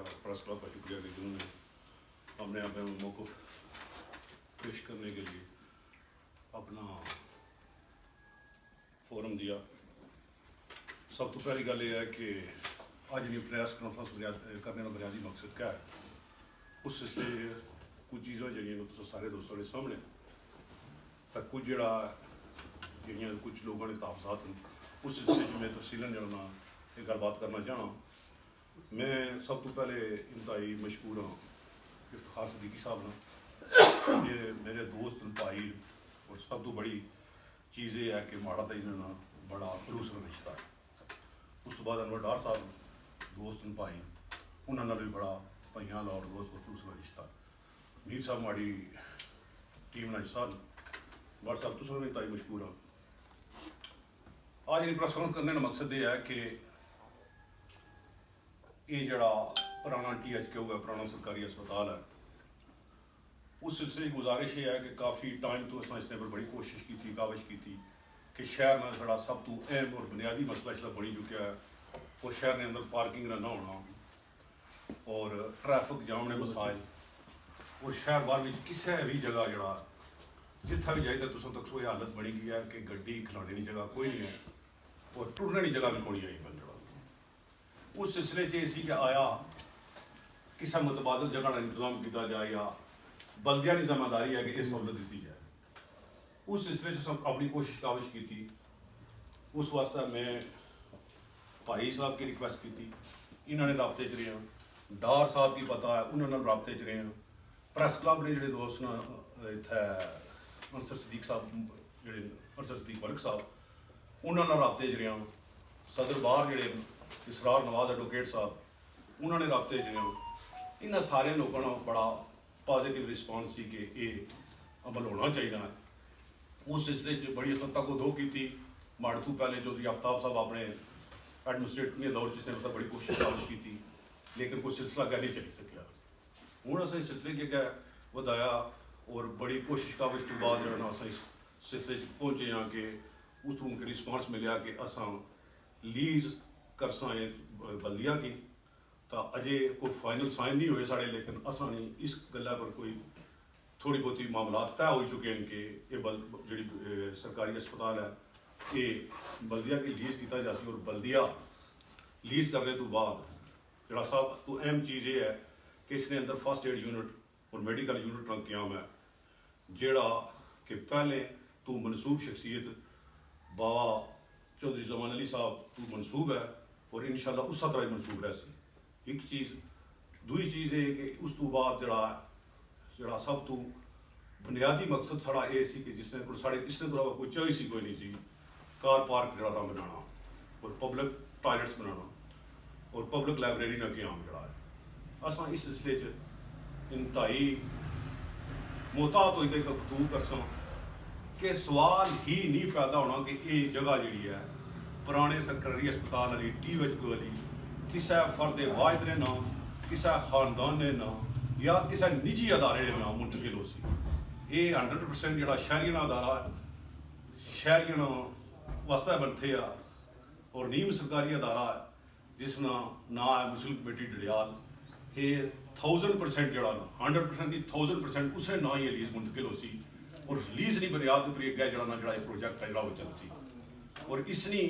Press club का शुक्रिया कि जिन्होंने हमने अपने मौक़िफ़ पेश करने के लिए अपना फोरम दिया। सब तो पहली गल यह है कि अज नहीं प्रेस कॉन्फ्रेंस करने का बुनियादी मकसद क्या है, उस सिलसिले कुछ चीज़ां जो सारे दोस्तों के सामने कुछ कुछ लोगों ने ताफजात उस सिलसिले मैं तफसीलन जो ना एक गलबात करना चाहना। मैं सब तो पहले इंतहाई मशहूर हाँ इफ्तिखार सदीकी साहब ना, ये मेरे दोस्त भाई और सब तो बड़ी चीज़ ये है कि माड़ा तो इन्होंने बड़ा खलूस रिश्ता है। उस तो बाद अनवर डार साहब दोस्त भाई उन्होंने भी बड़ा भाइयों और दोस्त खलूस रिश्ता है। मीर साहब माड़ी टीम ना हिस्सा बट सब तो सब इंतहाई मशहूर हाँ। आज प्रेस कॉन्फ्रेंस करने का मकसद ये है कि ये जड़ा पुराना THQ है, पुराना सरकारी अस्पताल है, उस सिलसिले की गुजारिश ये है कि काफ़ी टाइम तो अस इसने पर बड़ी कोशिश की थी, काविश की थी कि शहर में बड़ा सब तो अहम और बुनियादी मसला इसलिए बड़ी चुका है वो शहर के अंदर पार्किंग ना होना और ट्रैफिक जाम ने मसाइल और शहर बाहर में किसी भी जगह जड़ा जिथा भी जाए तो तुम तक ये हालत बनी गई है कि गड्डी खिलाने की जगह कोई नहीं है और टुरने की जगह भी कोई आई बन जड़ा। उस सिलसिले कि आया किसी मुतबादल जगह का इंतजाम किया जाए या बल्दिया की जिम्मेदारी है कि यह सहूलत दी जाए। उस सिलसिले से अपनी कोशिश काविश की थी। उस वास्ते मैं भाई साहब की रिक्वेस्ट की थी, इन्होंने रबते च रहे हैं, डार साहब की पता है उन्होंने रबते च रहे हैं, प्रेस क्लब ने जो दोस्त न इतने अंसर सदीक साहब जो अंसर सदीक मलिक साहब उन्होंने रबते च रहे हैं, सदर बार जो इसरार नवाज एडवोकेट साहब उन्होंने रबते च रहे हैं। इन्होंने सारे लोगों का बड़ा पॉजिटिव रिस्पॉन्स सी कि ये अमल होना चाहिए है। उस सिलसिले बड़ी असंता को दो की थी माड़तू पहले चौधरी आफ्ताब साहब अपने एडमिनिस्ट्रेटिव दौर जिसने मतलब बड़ी कोशिश काविश की थी लेकिन कोई सिलसिला अगर नहीं चली सकिया। हूँ अस इस सिलसिले के अगर वधाया और बड़ी कोशिश काविश तो बाद जो अस इस सिलसिले पहुँचे हाँ कि उस रिस्पॉन्स मिले कि असा लीज करसा बल्दिया की तो अजे कोई फाइनल साइन नहीं हुए साढ़े, लेकिन असा नहीं इस गल्ला पर कोई थोड़ी बहुती मामलात तय हो चुके हैं कि ये जी सरकारी अस्पताल है ये बल्दिया की लीज किया जासी और बल्दिया लीज करने तो बाद जरा सब तो अहम चीज़ ये है कि इसने अंदर फर्स्ट एड यूनिट और मेडिकल यूनिट का क्याम है जोड़ा कि पहले तो मनसूब शख्सियत बाबा चौधरी जमान अली साहब तो मनसूब है और इंशाल्लाह उस तरह मनसूब रह सी। एक चीज़ दूई चीज़ है कि उस तो बाद जड़ा सब तो बुनियादी मकसद साड़ा ये सी कि जिसने साढ़े इसने तो कोई चॉइस ही कोई नहीं सी कार पार्क जड़ा बनाना और पब्लिक टॉयलेट्स बनाना और पब्लिक लाइब्रेरी का क्याम जड़ा है। असा इस सिलसिले इंतहाई मोहतात होई तक गुफ्तगू करसा कि सवाल ही नहीं पैदा होना कि ये जगह जी है पुराने सरकारी अस्पताल वाली THQ वाली किसी फर्द वाहिद ने नाम किसी खानदान ने नाम या किसी निजी अदारे के नाम मुंतकिल हो सी। ये 100% जो शहरिया अदारा शहरिया वास्ते बनते आ और नीम सरकारी अदारा है जिसना ना है मुस्लिम कमेटी डडियाल ये 1000% जड़ा 100% नहीं 1000% उसे ना ही लीज मुंतकिल हो सी और लीज नहीं बुनियाद पर एक जड़ा ना जड़ा प्रोजेक्ट है जड़ा वो चल सी और इसनी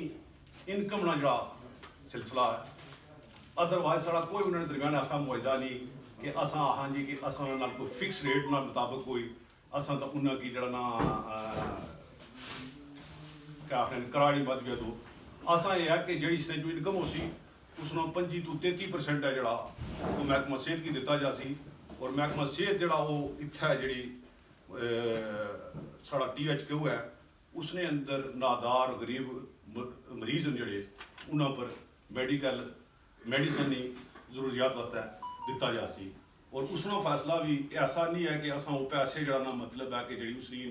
इनकम ना जड़ा सिलसिला है। अदरवाइज साड़ा कोई उन्होंने दरम्यान ऐसा मुआहदा नहीं कि असा हाँ जी कि असा कोई फिक्स रेट ना मुताबिक कोई असा तो उन्होंने की जड़ा ना क्या आखिर करार नहीं बद गया तो असा यह है कि जी इसने जो इनकम हो सी उसनों 25 to 33% है जड़ा वो महकमा सेहत की दिता जा सी और महकमा सेहत जड़ा वो इत्थे जी साड़ा THQ है उसने अंदर नादार गरीब मरीज हैं जड़े उन्होंने पर मेडिकल मेडिसन की जरूरियात वास्ते दिता जा सी और उसका फैसला भी ऐसा नहीं है कि असा वो पैसे जड़ा ना मतलब है कि जी उसकी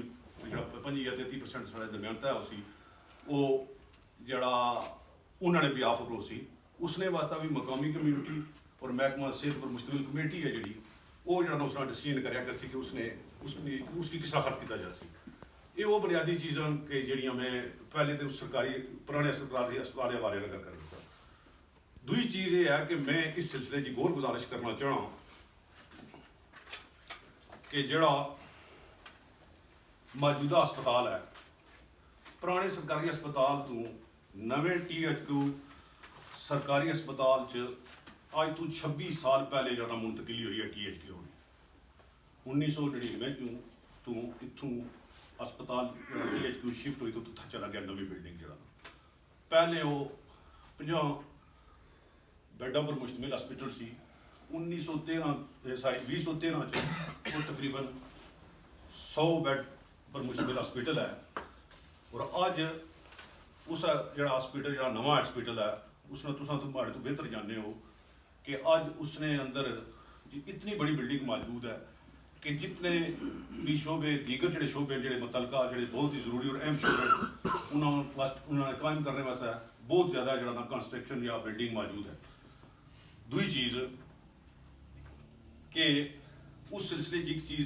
जो 25 या 33% साढ़े दरम्यान तय हो सी वो जड़ा उन्होंने भी ऑफ करो सी उसने वास्ता भी मकामी कम्यूनिटी और महकमा सेहत पर मुश्तमिल कमेटी है जी वो जरा उसने डिसीजन कराया कर सी कि उसने उसकी किस तरह खर्च किया जा सी। ये वो बुनियादी चीज़ां कि जड़ियाँ मैं पहले तो सरकारी पुराने सरकारी अस्पताल के बारे में कर रहा था। दूई चीज़ ये है कि मैं इस सिलसिले की गौर गुजारिश करना चाहना कि जड़ा मौजूदा अस्पताल है, पुराने सरकारी अस्पताल तो नवे THQ सरकारी अस्पताल च अज तो 26 साल पहले ज़्यादा मुंतकिली हुई है THQ होनी 1999 तो इतों अस्पताल THQ शिफ्ट हुई तो उत्थे चला गया नवी बिल्डिंग जरा पहले वो 50 बैडा पर मुश्तमिल हॉस्पिटल सी 2013 वो तकरीबन 100 बैड पर मुश्तमिल हॉस्पिटल है। और अज उस जड़ा हॉस्पिटल जड़ा नवा हॉस्पिटल है उसने तुम तो बेहतर जानते हो कि अज उसने अंदर इतनी बड़ी बिल्डिंग मौजूद है कि जितने भी शोबे दीगर जोड़े शोबे जो मुतलका जो बहुत ही जरूरी और अहम शोबे उन्होंने कायम करने वास्ते बहुत ज़्यादा जरा कंस्ट्रक्शन या बिल्डिंग मौजूद है। दूई चीज़ कि उस सिलसिले की एक चीज़